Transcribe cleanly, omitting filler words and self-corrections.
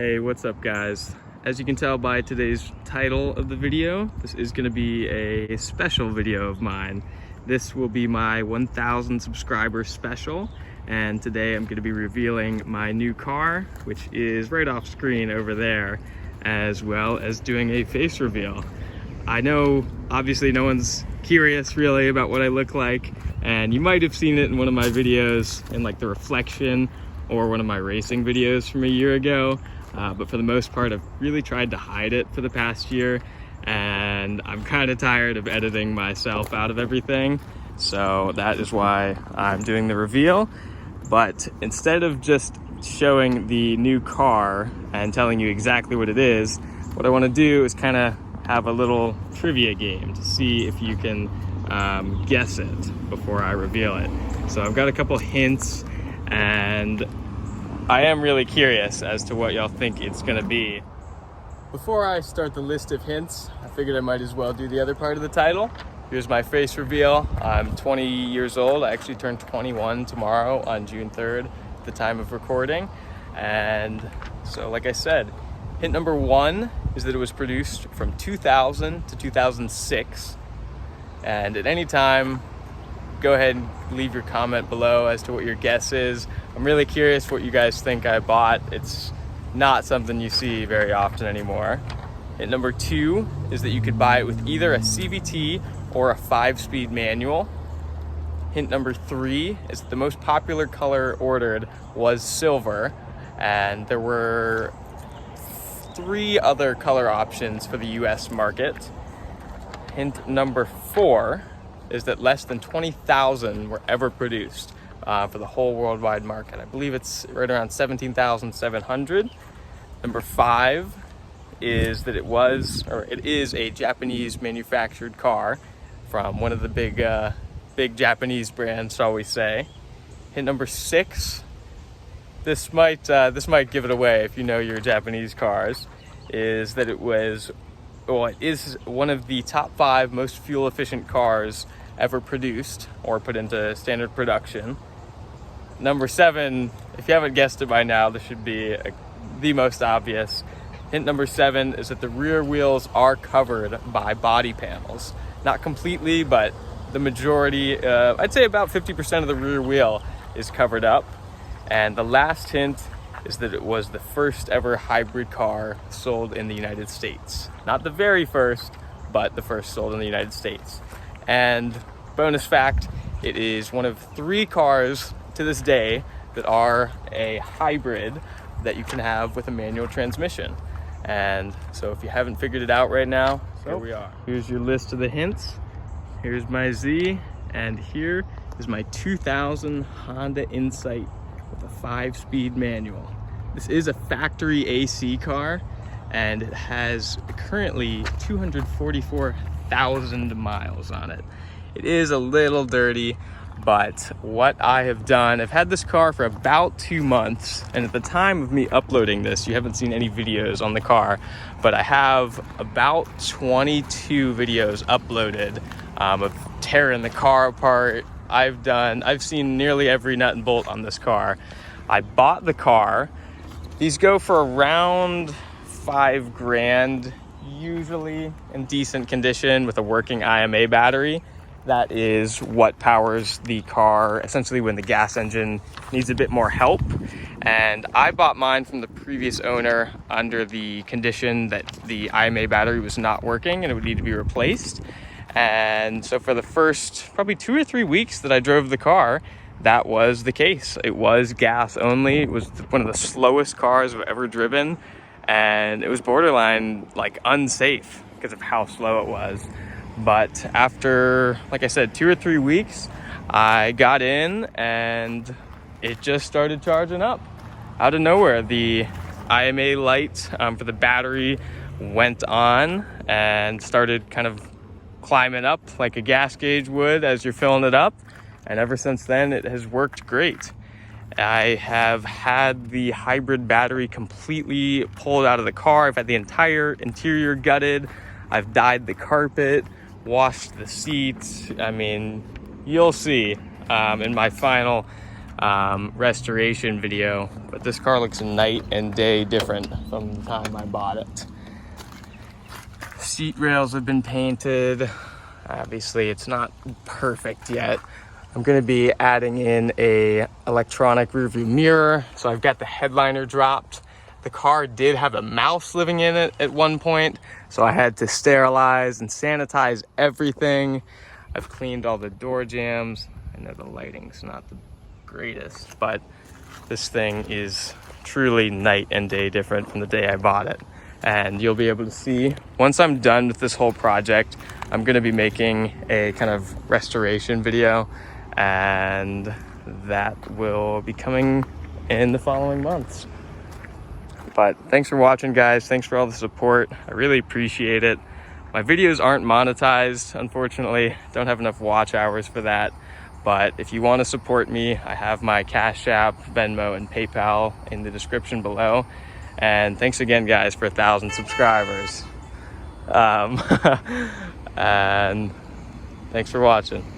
Hey, what's up guys? As you can tell by today's title of the video, this is going to be a special video of mine. This will be my 1,000 subscriber special, and today I'm going to be revealing my new car, which is right off screen over there, as well as doing a face reveal. I know obviously no one's curious really about what I look like, and you might have seen it in one of my videos in like the reflection or one of my racing videos from a year ago. But for the most part, I've really tried to hide it for the past year, and I'm kind of tired of editing myself out of everything. So that is why I'm doing the reveal. But instead of just showing the new car and telling you exactly what it is, what I want to do is kind of have a little trivia game to see if you can guess it before I reveal it. So I've got a couple hints, and I am really curious as to what y'all think it's gonna be. Before I start the list of hints, I figured I might as well do the other part of the title. Here's my face reveal. I'm 20 years old. I actually turned 21 tomorrow on June 3rd at the time of recording. And so like I said, hint number one is that it was produced from 2000 to 2006. And at any time, go ahead and leave your comment below as to what your guess is. I'm really curious what you guys think I bought. It's not something you see very often anymore. And number two is that you could buy it with either a CVT or a 5-speed manual. Hint number three is that the most popular color ordered was silver, and there were 3 other color options for the US market. Hint number four is that less than 20,000 were ever produced for the whole worldwide market. I believe it's right around 17,700. Number five is that it is a Japanese manufactured car from one of the big Japanese brands, shall we say. Hint number six, this might give it away if you know your Japanese cars, is that it is one of the top 5 most fuel efficient cars ever produced or put into standard production. Number 7, if you haven't guessed it by now, this should be the most obvious. Hint number 7 is that the rear wheels are covered by body panels. Not completely, but the majority, I'd say about 50% of the rear wheel is covered up. And the last hint is that it was the first ever hybrid car sold in the United States. Not the very first, but the first sold in the United States. And bonus fact, it is one of 3 cars to this day that are a hybrid that you can have with a manual transmission. And so if you haven't figured it out right now, here we are. Here's your list of the hints. Here's my Z, and here is my 2000 Honda Insight with a 5-speed manual. This is a factory AC car, and it has currently 244,000 miles on it. It is a little dirty, but what I have done, I've had this car for about 2 months, and at the time of me uploading this, you haven't seen any videos on the car, but I have about 22 videos uploaded of tearing the car apart. I've seen nearly every nut and bolt on this car. I bought the car. These go for around $5 grand, usually in decent condition with a working IMA battery. That is what powers the car essentially when the gas engine needs a bit more help. And I bought mine from the previous owner under the condition that the IMA battery was not working and it would need to be replaced. And so for the first probably 2 or 3 weeks that I drove the car, that was the case. It was gas only. It was one of the slowest cars I've ever driven, and it was borderline like unsafe because of how slow it was. But after, like I said, 2 or 3 weeks, I got in and it just started charging up. Out of nowhere, the IMA light for the battery went on and started kind of climbing up like a gas gauge would as you're filling it up. And ever since then, it has worked great. I have had the hybrid battery completely pulled out of the car. I've had the entire interior gutted. I've dyed the carpet, washed the seats. I mean, you'll see in my final restoration video, but this car looks night and day different from the time I bought it. Seat rails have been painted. Obviously it's not perfect yet. I'm going to be adding in a electronic rearview mirror. So I've got the headliner dropped. The car did have a mouse living in it at one point, so I had to sterilize and sanitize everything. I've cleaned all the door jambs. I know the lighting's not the greatest, but this thing is truly night and day different from the day I bought it. And you'll be able to see, once I'm done with this whole project, I'm going to be making a kind of restoration video, and that will be coming in the following months. But thanks for watching, guys. Thanks for all the support. I really appreciate it. My videos aren't monetized, unfortunately. Don't have enough watch hours for that. But if you want to support me, I have my Cash App, Venmo, and PayPal in the description below. And thanks again, guys, for 1,000 subscribers. And thanks for watching.